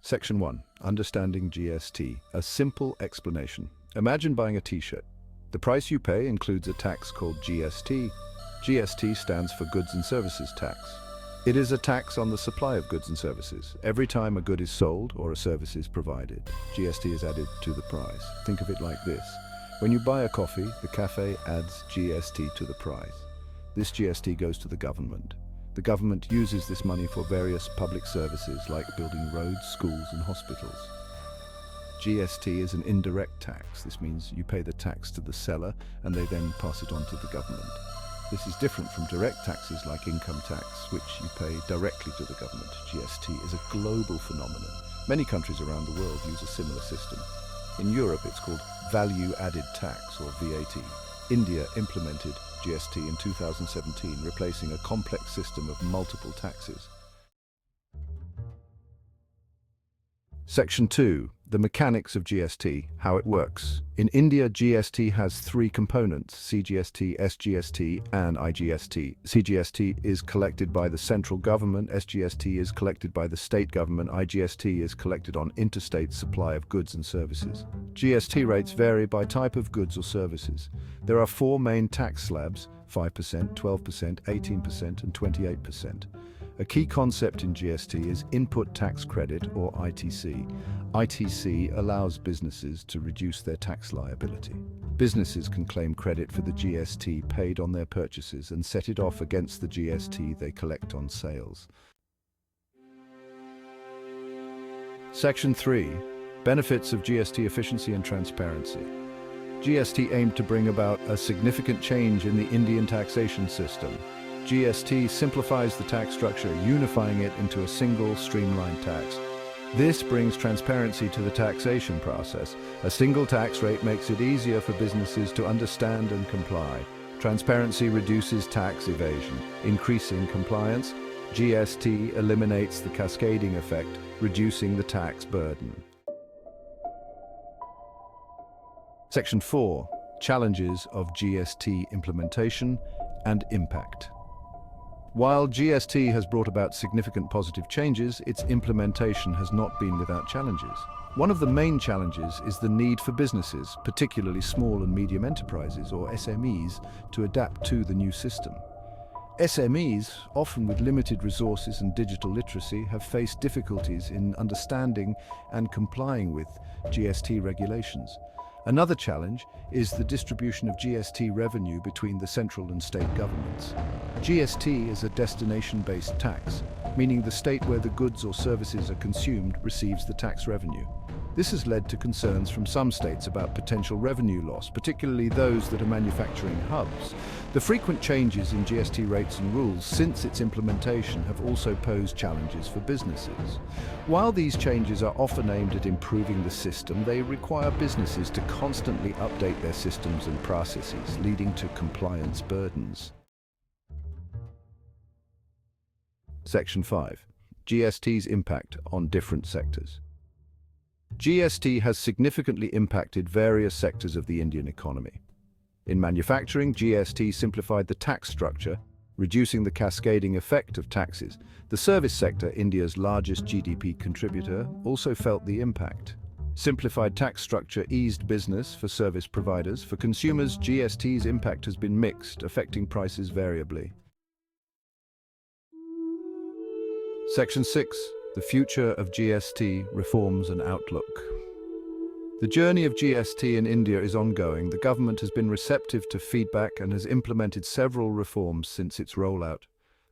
Section 1. Understanding GST. A simple explanation. Imagine buying a t-shirt. The price you pay includes a tax called GST. GST stands for Goods and Services Tax. It is a tax on the supply of goods and services. Every time a good is sold or a service is provided, GST is added to the price. Think of it like this. When you buy a coffee, the cafe adds GST to the price. This GST goes to the government. The government uses this money for various public services like building roads, schools, and hospitals. GST is an indirect tax. This means you pay the tax to the seller and they then pass it on to the government. This is different from direct taxes like income tax, which you pay directly to the government. GST is a global phenomenon. Many countries around the world use a similar system. In Europe, it's called Value Added Tax, or VAT. India implemented GST in 2017, replacing a complex system of multiple taxes. Section 2. The mechanics of GST, how it works. In India, GST has three components: CGST, SGST, and IGST. CGST is collected by the central government, SGST is collected by the state government, IGST is collected on interstate supply of goods and services. GST rates vary by type of goods or services. There are four main tax slabs: 5%, 12%, 18%, and 28%. A key concept in GST is Input Tax Credit, or ITC. ITC allows businesses to reduce their tax liability. Businesses can claim credit for the GST paid on their purchases and set it off against the GST they collect on sales. Section 3. Benefits of GST efficiency and transparency. GST aimed to bring about a significant change in the Indian taxation system. GST simplifies the tax structure, unifying it into a single, streamlined tax. This brings transparency to the taxation process. A single tax rate makes it easier for businesses to understand and comply. Transparency reduces tax evasion, increasing compliance. GST eliminates the cascading effect, reducing the tax burden. Section 4. Challenges of GST implementation and impact. While GST has brought about significant positive changes, its implementation has not been without challenges. One of the main challenges is the need for businesses, particularly small and medium enterprises, or SMEs, to adapt to the new system. SMEs, often with limited resources and digital literacy, have faced difficulties in understanding and complying with GST regulations. Another challenge is the distribution of GST revenue between the central and state governments. GST is a destination-based tax, meaning the state where the goods or services are consumed receives the tax revenue. This has led to concerns from some states about potential revenue loss, particularly those that are manufacturing hubs. The frequent changes in GST rates and rules since its implementation have also posed challenges for businesses. While these changes are often aimed at improving the system, they require businesses to constantly update their systems and processes, leading to compliance burdens. Section 5. GST's impact on different sectors. GST has significantly impacted various sectors of the Indian economy. In manufacturing, GST simplified the tax structure, reducing the cascading effect of taxes. The service sector, India's largest GDP contributor, also felt the impact. Simplified tax structure eased business for service providers. For consumers, GST's impact has been mixed, affecting prices variably. Section 6. The future of GST, reforms and outlook. The journey of GST in India is ongoing. The government has been receptive to feedback and has implemented several reforms since its rollout.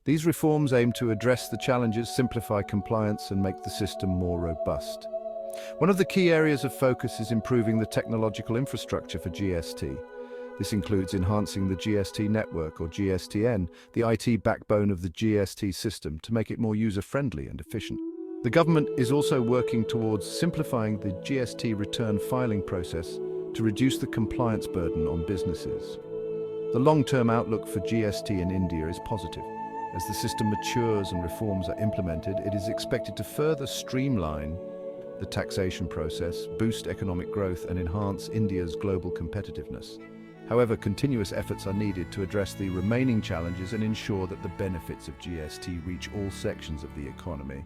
These reforms aim to address the challenges, simplify compliance, and make the system more robust. One of the key areas of focus is improving the technological infrastructure for GST. This includes enhancing the GST network, or GSTN, the IT backbone of the GST system, to make it more user-friendly and efficient. The government is also working towards simplifying the GST return filing process to reduce the compliance burden on businesses. The long-term outlook for GST in India is positive. As the system matures and reforms are implemented, it is expected to further streamline the taxation process, boost economic growth, and enhance India's global competitiveness. However, continuous efforts are needed to address the remaining challenges and ensure that the benefits of GST reach all sections of the economy.